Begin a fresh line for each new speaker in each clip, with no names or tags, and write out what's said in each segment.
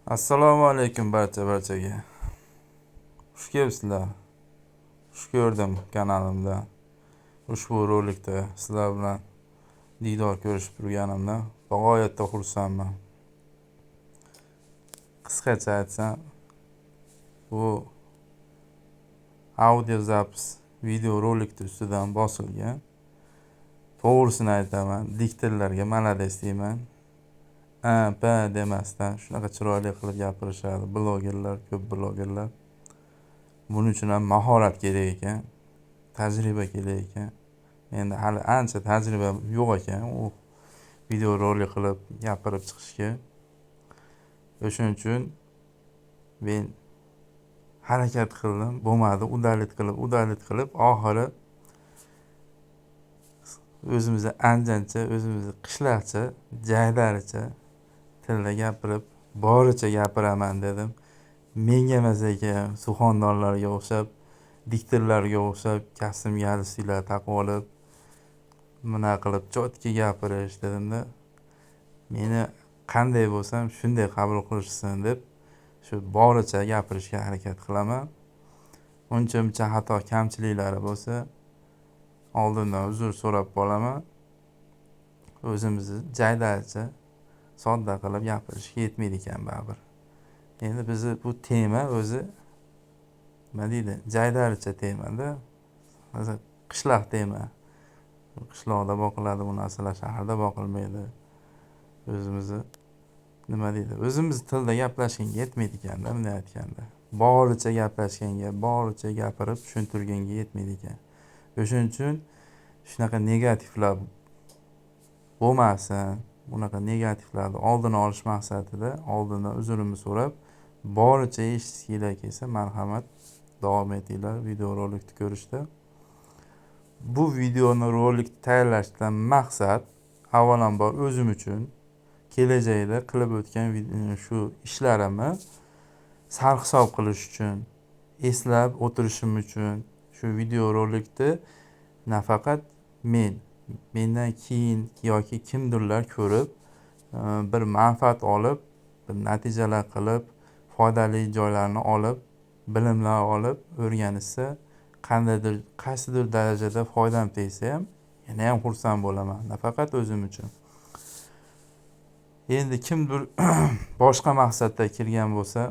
Assalomu alaykum barchaga. Xush kelibsizlar. Xush ko'rdim kanalimda. Ushbu rolikda sizlar bilan diydor ko'rishib turganimdan g'oyatda xursandman. Qisqacha aytsam, bu audio zapis video rolikni ustidan bosilgan. To'g'risini aytaman, diktorlarga malades deyman. P demasdan shunaqa chiroyli qilib gapirishadi blogerlar, ko'p blogerlar. Buning uchun ham mahorat kerak ekan, tajriba kerak ekan. Endi hali ancha tajriba yo'q ekan u video rolik qilib gapirib chiqishga. O'shuning uchun men harakat qildim, bo'lmadi, udalit qilib oxiri o'zimizni anjancha, o'zimizni qishloqcha, jaydaricha tilda gapirib, boricha gapiraman dedim. Menga emas ekan, suxandonlarga o'xshab, diktorlarga o'xshab, kasbimga galstuklar taqib olib, bunaqa qilib chotki gapirish dedimda, meni qanday bo'lsam shunday qabul qilishsin deb, shu boricha gapirishga harakat qilaman. Uncha xato kamchiliklari bo'lsa, oldindan uzr so'rab qolaman. O'zimizni jaydaricha, sodda qilib gapirishga yetmaydi ekan baribir. Endi bizni bu tema o'zi nima deydi? Jaydaricha temada. Hozir qishloq tema. Qishloqda boqiladi bu narsalar, shaharda boqilmaydi. O'zimizni nima deydi? O'zimiz tilda gaplashganga yetmaydi ekanda, bunday aytganda. Boricha gaplashganga, boricha gapirib tushuntirganga yetmaydi ekan. O'shuning uchun shunaqa negativlar bo'lmasin. Bunaqa negativlarni oldini olish maqsadida oldindan uzrimni so'rab, boricha eshitishinglar kelsa, marhamat, davom etinglar video rolikni ko'rishda. Bu videoni rolik tayyorlashdan maqsad avvalambor o'zim uchun kelajakda qilib o'tgan shu ishlarimni sarhisob qilish uchun, eslab o'tirishim uchun shu video rolikni nafaqat mendan keyin yoki kimdirlar ko'rib, bir manfaat olib, bir natijalar qilib, foydali joylarni olib, bilimlar olib, o'rganishsa, qaysidir darajada foydam tegsa ham, yana ham xursand bo'laman, nafaqat o'zim uchun. Endi kimdir boshqa maqsadda kirgan bo'lsa,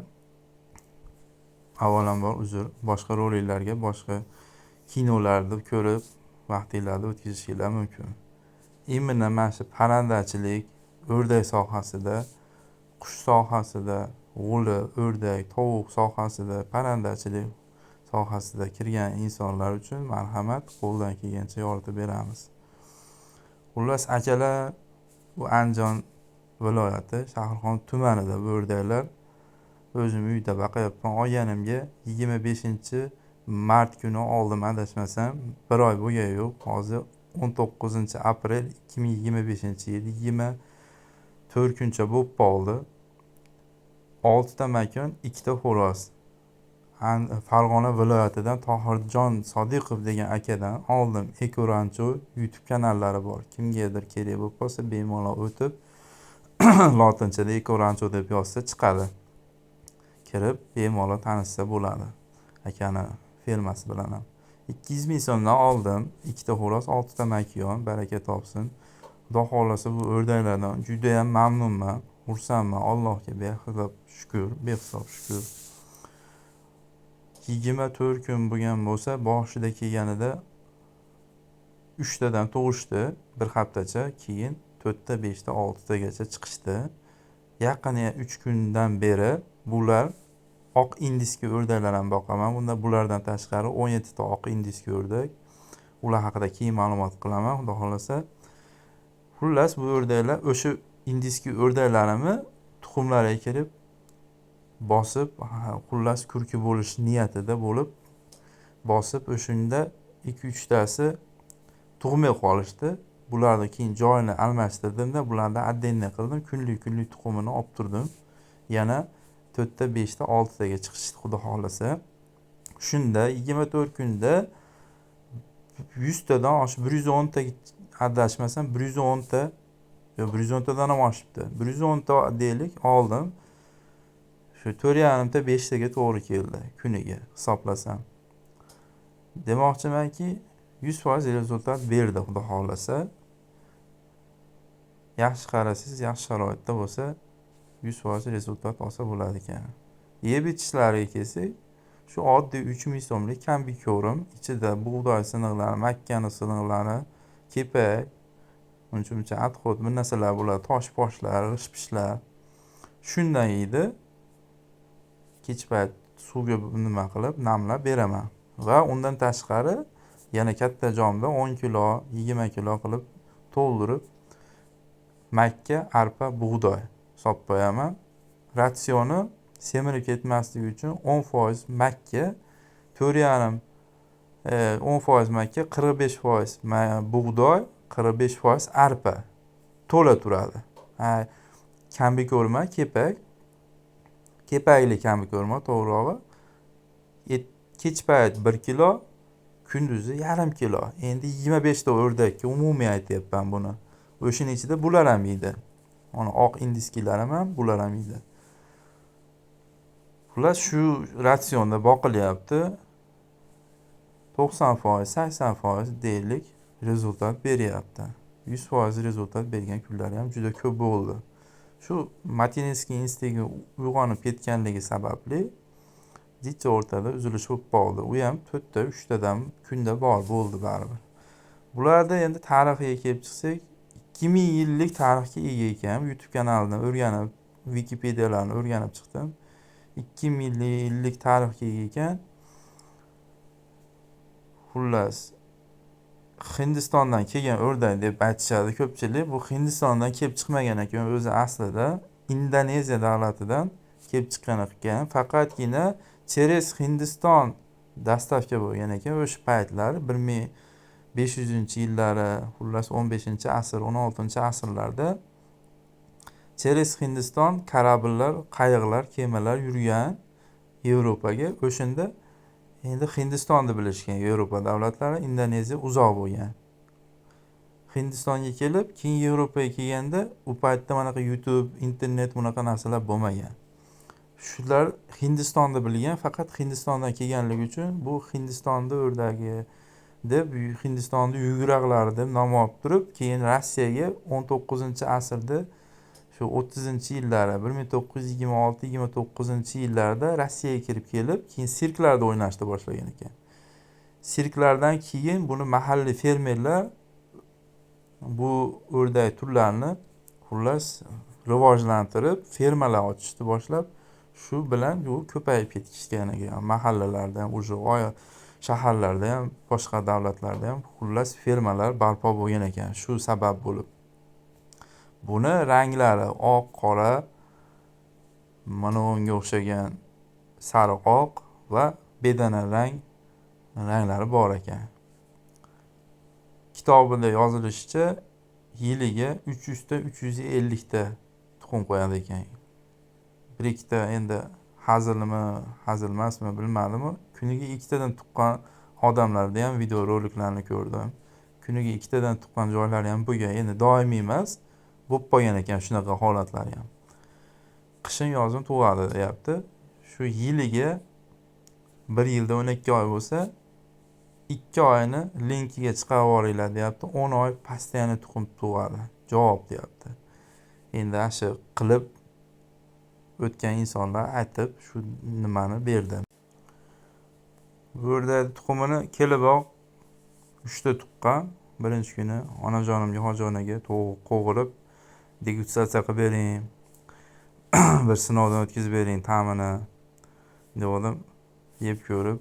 avvalambor uzr, boshqa roliklarga, boshqa kinolarni ko'rib, vaqtinglarni o'tkazishinglar mumkin. Imенно mana shu parrandachilik, o'rdak sohasida, qush sohasida, g'uli, o'rdak, tovuq sohasida, parrandachilik sohasida kirgan insonlar uchun marhamat, qo'ldan kelgancha yoritib beramiz. Xullas, akalar, bu Andijon viloyati Shahrixon tumanida bu o'rdaklar o'zim uyda boqayapman. Olganimga 25-mart kuni oldim, adashmasam, bir oy bo'lgani yo'q. Hozir 19-aprel 2025-yil 24 kuncha bo'lib qoldi. 6 ta makon, 2 ta xo'roz. Farg'ona viloyatidan Tohirjon Sodiqov degan akadan oldim. Eko Rancho YouTube kanallari bor. Kimgadir kerak bo'lib qolsa, bemalol o'tib lotinchada Eko Rancho deb yozsa chiqadi. Kirib bemalol tanishsa bo'ladi. Akani firmasi bilan ham. 200 ming so'mdan oldim. 2 ta xo'roz, 6 ta makon, baraka topsin. Xudo xolasa bu o'rdaklardan juda ham mamnunman, xursandman. Allohga behisob shukr. 24 kun bo'lgan bo'lsa, boshida kelganida 3 tadan tug'ishdi, bir haftacha, keyin 4 ta, 5 ta, 6 tagacha chiqishdi. Yaqin 3 kundan beri bular oq indiska o'rdaklar ham boqaman. Bunda bulardan tashqari 17 ta oq indiska o'rdak. Ular haqida keyin ma'lumot qilaman, xudo xolasa. Xullas, bu o'rdaklar o'sha indiska o'rdaklarimni tuxumlariga kirib bosib, xullas kurki bo'lish niyatida bo'lib bosib, o'shunda 2-3 tasi tug'may qolishdi. Bularni keyin joyini almashtirdimda, bularni отдельно qildim, kunlik tuxumini olib turdim. Yana 4 ta, 5 ta, 6 taga chiqishdi, xudo xolasa. Shunda 24 kunda 100 tadan oshib 110 ta, adashmasam 110 ta, yo 110 tadan ham oshibdi. 110 ta deylik oldim. shu 4,5 ta 5 taga to'g'ri keldi kuniga hisoblasam. Demoqchimanki, 100% rezultat berdi xudo xolasa. Yaxshi qarasangiz, yaxshi sharoitda bo'lsa 100% rezultat olsa bo'ladi ekan. Yeb ichishlariga kelsak, shu oddiy 3000 so'mlik kombiko'rim, ichida bug'doy siniqlari, makkani siniqlari, kepak, uncha atxot bir narsalar bo'ladi, tosh-poshlar, g'ish-pishlar. Shundan yeydi. Kech payt suvga nima qilib, namlab beraman. Va undan tashqari yana katta jomda 10 kilo, 20 kilo qilib to'ldirib makka, arpa, bug'doy solib qo'yaman. Ratsioni semirib ketmasligi uchun 10% makka, 4,5 10% makka, 45% bug'doy, 45% arpa to'la turadi. Kombiko'rma, kepakli kombiko'rma to'g'rirog'i. Kech payt 1 kilo, kunduzi yarim kilo. Endi 25 ta o'rdakka umumiy aytyapman buni. O'shaning ichida bular ham yeydi. Mana oq indiskilarim ham bular ham yeydi. Xullas shu ratsionda boqilyapti. 90%, 80% deylik rezultat beryapti. 100% rezultat bergan kunlari ham juda ko'p bo'ldi. Shu materinskiy institgi uyg'onib ketganligi sababli jicha o'rtada uzilish bo'lib qoldi. U ham 4 ta, 3 tadan kunda bor bo'ldi baribir. Bularda endi tarixiga kelib chiqsak, 2000 yillik tarixga ega ekan. YouTube kanalidan o'rganib, Wikipediyalarni o'rganib chiqdim. 2000 yillik tarixga ega ekan. Xullas, Hindistondan kelgan o'rdak deb aytishadi ko'pchilik. Bu Hindistondan kelib chiqmagan ekan, o'zi aslida Indoneziya davlatidan kelib chiqqan ekan. Faqatgina cheres Hindiston dastavka bo'lgan ekan o'sha paytlar 1500-yillari, xullas 15-asr, 16-asrlarda cheres Hindiston kорабльlar, qayiqlar, kemalar yurgan Yevropaga. O'shanda endi Hindistonni bilishgan Yevropa davlatlari, Indoneziya uzoq bo'lgan. Hindistonga kelib, keyin Yevropaga kelganda u paytda mana YouTube, internet bunaqa narsalar bo'lmagan. Shular Hindistonni bilgan, faqat Hindistondan kelganligi uchun bu Hindistonda o'rdagi deb, Hindistonda yuguraqlari deb nom olib turib, keyin Rossiyaga 19-asrda shu 30-yillari 1926-29-yillarda Rossiyaga kirib kelib, keyin sirklarda o'ynashni boshlagan ekan. Sirklardan keyin buni mahalliy fermerlar bu o'rdak turlarini xullas rivojlantirib, fermalar ochishni boshlab, shu bilan u ko'payib ketishgan ekan. Mahallalarda ham, shaharlarda ham, boshqa davlatlarda ham xullas fermalar barpo bo'lgan ekan. Shu sabab bo'lib. Buni ranglari oq, qora, mana unga o'xshagan sariq oq va bedana ranglari bor ekan. Kitobida yozilishicha yiliga 300 ta 350 ta tuxum qo'yadi ekan. Bir ikkita endi hazil emasmi bilmadim. Kuniga 2 tadan tuqqan odamlarda ham video roliklarni ko'rdim. Kuniga 2 tadan tuqqan joylari ham bo'lgan. Endi doimiy emas, bo'lib qolgan ekan shunaqa holatlar ham. Qishin yozim tug'adi deyapti. Shu yiliga 1 yilda 12 oy bo'lsa, 2 oyni linkiga chiqarib yuboringlar deyapti. 10 oy постоянно tuxum tug'adi. Javob deyapti. Endi shu qilib o'tgan insonlar aytib shu nimani berdi. O'rdak tuxumini keliboq 3 ta tuqqan. Birinchi kuni onajonimga, hojonaga qo'g'irib degustatsiya qilib bering. Bir sinovdan o'tkazib bering ta'mini dedim. Yeb ko'rib,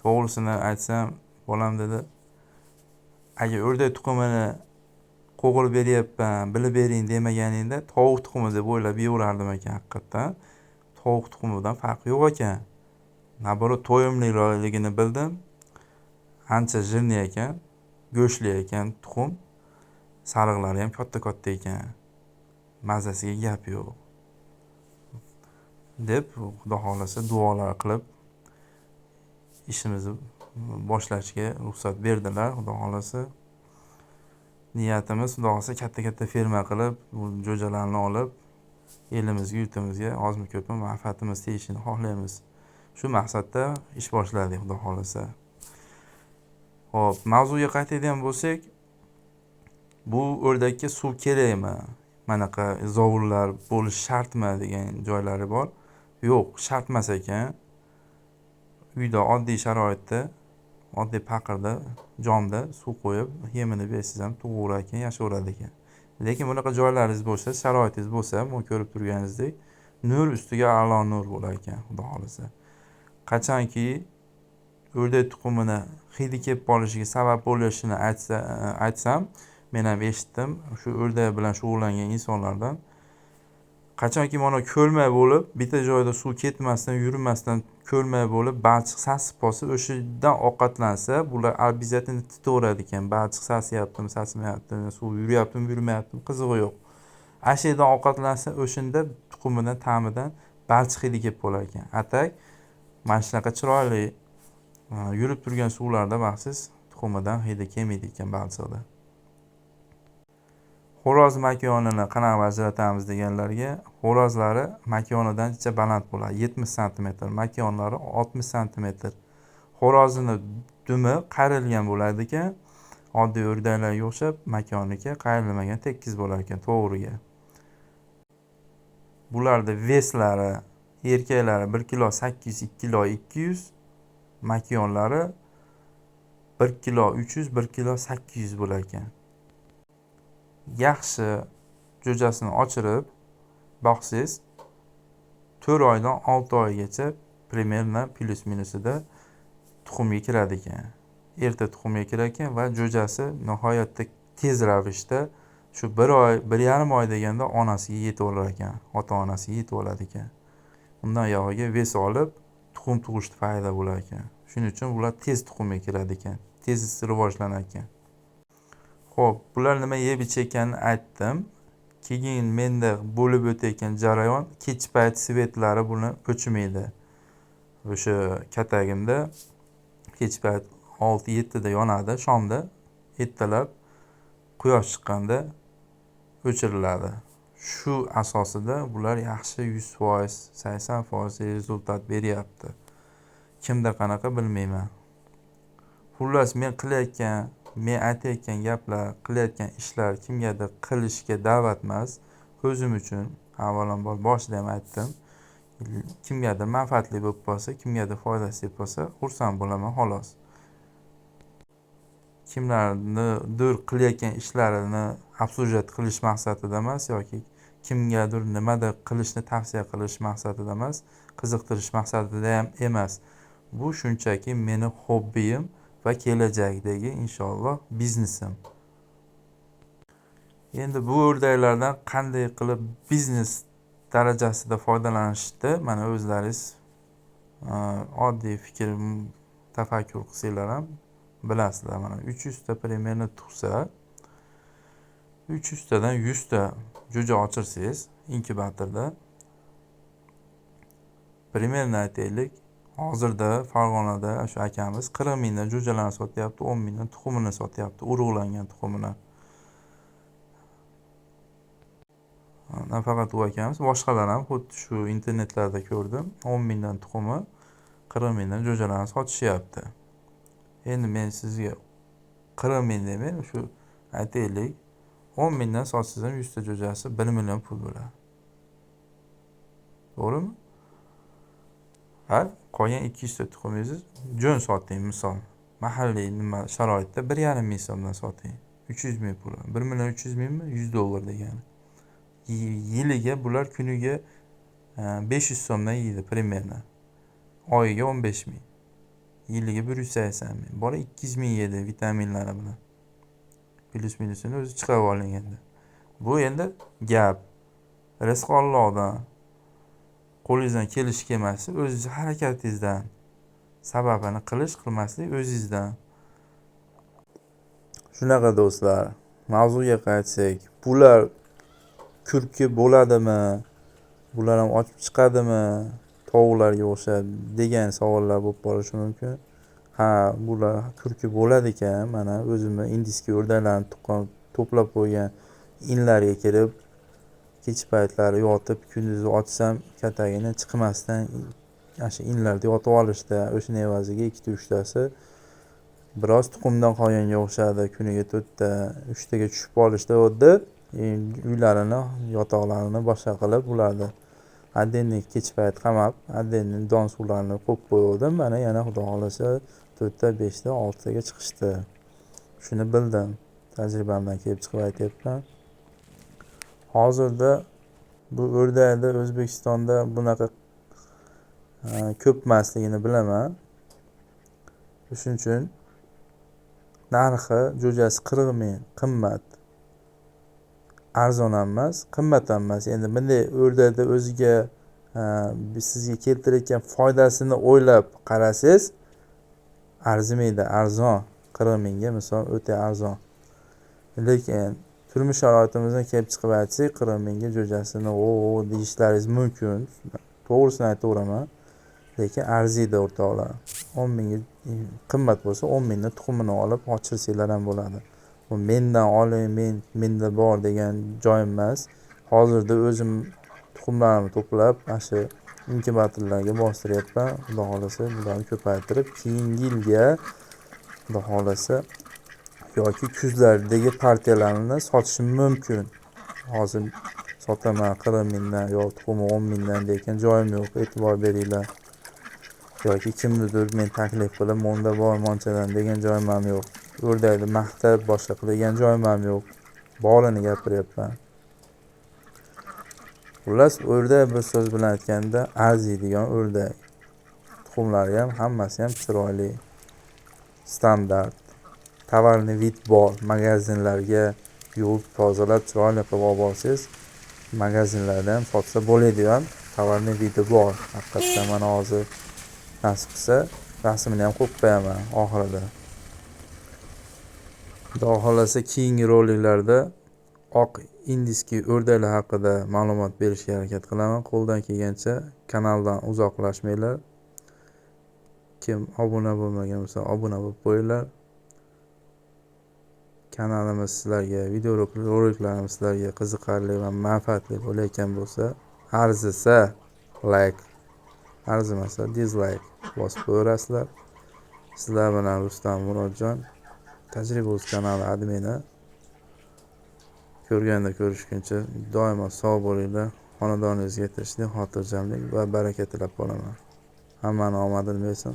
to'g'risini aytsam, bolam dedi, agar o'rdak tuxumini qo'g'irib beryapman, bilib bering demaganingda tovuq tuxumi deb o'ylab yeyverardim ekan haqiqatdan. Tovuq tuxumidan farqi yo'q ekan. Naborot to'yimliligini bildim. Ancha jirni ekan, go'shtli ekan tuxum. Sariqlari ham katta-katta ekan. Mazasiga gap yo'q. Deb xudo xolasa duolar qilib ishimizni boshlashga ruxsat berdilar. Xudo xolasa niyatimiz xudo xolasa katta-katta ferma qilib, bu jo'jalarni olib elimizga, yurtimizga ozmi ko'pmi manfaatimiz tegishini xohlaymiz. Shu maqsadda ish boshladik, xudo xolasa. Xo'p, mavzuga qaytadigan bo'lsak, bu o'rdakka suv kerakmi? Manaqa zovurlar bo'lish shartmi degan joylari bor. Yo'q, shart emas ekan. Uyda oddiy sharoitda, oddiy paqirda, jomda suv qo'yib, yemini bersangiz ham tug'averar ekan, yashayveradi ekan. Lekin bunaqa joylaringiz bo'lsa, sharoitingiz bo'lsa, bu ko'rib turganingizdek, nur ustiga a'lo nur bo'lar ekan, xudo xolasa. Qachonki o'rdak tuxumini hidi kelib qolishiga sabab bo'lishini aytsam, men ham eshitdim shu o'rdak bilan shug'ullangan insonlardan. Qachonki mana ko'lmay bo'lib, bitta joyda suv ketmasdan, yurmasdan ko'lmay bo'lib, balchiq sasib qolsa, o'shadan ovqatlansa, bular обязательно titaveradi ekan. Balchiq sasyaptimi, sasmayaptimi, suv yuryaptimi, yurmayaptimi, qizig'i yo'q. Ashu yerdan ovqatlansa, o'shanda tuxumidan, ta'midan balchiq hidi kelib qolar ekan. Atak mana shunaqa chiroyli yurib turgan suvlarda baxtsiz tuxumidan hidi kelmaydi ekan balchiqda. Xo'roz makonini qanaqa ajratamiz deganlarga, xo'rozlari makonidan ancha baland bo'ladi, 70 sm, makonlari 60 sm. Xo'rozini dumi qayrilgan bo'ladi ekan, oddiy o'rdaklarga o'xshab makoniga qayrilmagan, tekis bo'lar ekan to'g'riga. Bularda veslari, erkaklari 1 kilo 800, 2 kilo 200, makonlari 1 kilo 300, 1 kilo 800 bo'lar ekan. Yaxshi jo'jasini ochirib boqsangiz 4 oydan 6 oygacha примерно plus minusida tuxumga kiradi ekan. Erta tuxumga kirar ekan va jo'jasi nihoyatda tez ravishda shu 1 oy, 1,5 oy deganda onasiga yetib olar ekan, ota-onasiga yetib oladi ekan. Undan yog'iga ves olib, tuxum tug'ishda foyda bo'lar ekan. Shuning uchun ular tez tuxumga kiradi ekan, tez rivojlanar ekan. Xo'p, bular nima yeb ichayotganini aytdim. Keyin menda bo'lib o'tayotgan jarayon, kech payt svetlari buni o'chmaydi. O'sha katagimda kech payt 6-7 da yonadi, shomda ertalab quyosh chiqqanda o'chiriladi. Shu asosida bular yaxshi 100%, 80% rezultat beryapti. Kimda qanaqa bilmayman. Xullas, men aytayotgan gaplar, qilayotgan ishlar kimgadir qilishga da'vat emas. O'zim uchun avvalambor boshida ham aytdim. Kimgadir manfaatli bo'lib qolsa, kimgadir foydasi yetib qolsa, xursand bo'laman xolos. Kimlarnidir qilayotgan ishlarini обсуждать qilish maqsadida emas yoki kimgadir nimadir qilishni tavsiya qilish maqsadida emas, qiziqtirish maqsadida ham emas. Bu shunchaki meni hobbiyim va kelajakdagi inshaalloh biznesim. Endi bu o'rdaklardan qanday qilib biznes darajasida foydalanishni mana o'zlaringiz oddiy fikr, tafakkur qilsanglar ham bilasizlar. Mana 300 ta примерно tug'sa, 300 tadan 100 ta jo'ja ochirsangiz inkubatorda, примерно aytaylik, hozirda Farg'onada shu akamiz 40 mingdan jo'jalarni sotyapti, 10 mingdan tuxumini sotyapti, urug'langan tuxumini. Nafaqat u akamiz, boshqalar ham xuddi shu internetlarda ko'rdim, 10 mingdan tuxumi, 40 mingdan jo'jalarni sotishyapti. Endi men sizga 40 ming demay, shu aytaylik, 10 mingdan sotsangiz ham 100 ta jo'jasi 1 million pul bo'ladi. To'g'rimi? Qolgan 200 ta tuxumingizni jo'n soting, misol. Mahalliy nima sharoitda 1,5 ming so'mdan soting. 300 ming pul. 1 million 300 mingmi? 100 dollar degani. Yiliga bular kuniga 500 so'mdan yeydi примерно. Oyiga 15 ming. Yiliga 180 ming. Bola 200 ming yedi vitaminlari bilan. Plus minusini o'zi chiqarib oling endi. Bu endi gap. Rizq Allohdan. Qo'lingizdan kelishi kelmasa, o'zingiz harakatingizdan, sababini qilish qilmaslik o'zingizdan. Shunaqa do'stlar, mavzuga qaytsak, bular kurki bo'ladimi? Bular ham ochib chiqadimi? Tovuqlarga o'xshab degan savollar bo'lib qolishi mumkin. Ha, bular kurki bo'ladi ekan. Mana o'zimni indiskiy o'rdaklarni to'plab qo'ygan inlarga kirib kech paytlari yotib kunduzi ochsam katagini chiqmasdan shu inlarda yotib olishdi. O'shani evaziga ikkita uchtasi biroz tuxumdan qolganga o'xshadi. Kuniga 4ta 3taga tushib olishdi oddi. Uylarini, yotoqlarini boshqa qilib ularni отдельный kech payt qamab, отдельный don suvlarini qo'yib qo'ydim. Mana yana xudo xolasa 4ta, 5ta, 6taga chiqishdi. Shuni bildim. Tajribamdan kelib chiqib aytyapman. Hozirda bu o'rdakni O'zbekistonda bunaqa ko'p emasligini bilaman. Shuning uchun narxi jo'jasi 40 ming qimmat. Arzon ham emas, qimmat ham emas. Endi bunday o'rdakda o'ziga sizga keltirayotgan foydasini o'ylab qarasangiz, arzimaydi, arzon. 40 mingga misol o'ta arzon. Lekin turmush sharoitimizdan kelib chiqib aytsak, 40 mingga jo'jasini deyishlaringiz mumkin. To'g'risini aytaveraman. Lekin arziydi o'rtoqlar. 10 mingga qimmat bo'lsa 10 mingdan tuxumini olib ochirsanglar ham bo'ladi. Bu mendan oling, menda bor degan joyim emas. Hozirda o'zim tuxumlarimni to'plab, shu inkubatorlarga bostiryapman. Xudo xolasa bularni ko'paytirib, keyingi yilga xudo xolasa yoki kuzlardagi partiyalarni sotishim mumkin. Hozir sotaman 40 mingdan yo tuxumi 10 mingdan degan joyim yo'q. E'tibor beringlar. Yoki kimnidir men taklif qilib, "Monda bor monchadan" degan joyim ham yo'q. O'rdakni maqtab boshqa qilgan joyim ham yo'q. Borini gapiryapman. Xullas, o'rdak bir so'z bilan aytganda arziydigan o'rdak. Tuxumlari ham hammasi ham chiroyli. Standart. Tovarni vid bor. Magazinlarga yuvib, tozalab, chiroyli qilib olib borsangiz, magazinlarda ham sotsa bo'ladi ham. Tovarni vidi bor. Haqiqatdan mana hozir nasib qilsa, rasmini ham qo'yib qo'yaman oxirida. Xudo xolasa keyingi roliklarda oq indiskiy o'rdaklar haqida ma'lumot berishga harakat qilaman. Qo'ldan kelgancha kanaldan uzoqlashmanglar. Kim obuna bo'lmagan bo'lsa, obuna bo'lib qo'yinglar. Kanalimiz sizlarga, video roliklarimiz sizlarga qiziqarli va manfaatli bo'layotgan bo'lsa, arzisa like, arzimasa dislike bosib qo'yasizlar. Sizlar bilan Rustam Murodjon, Tajriba Uz kanali admini. Ko'rganda ko'rishguncha doimo sog' bo'linglar. Xonadoningizga tinchlik, xotirjamlik va baraka tilab qolaman. Hammani omadini bersin.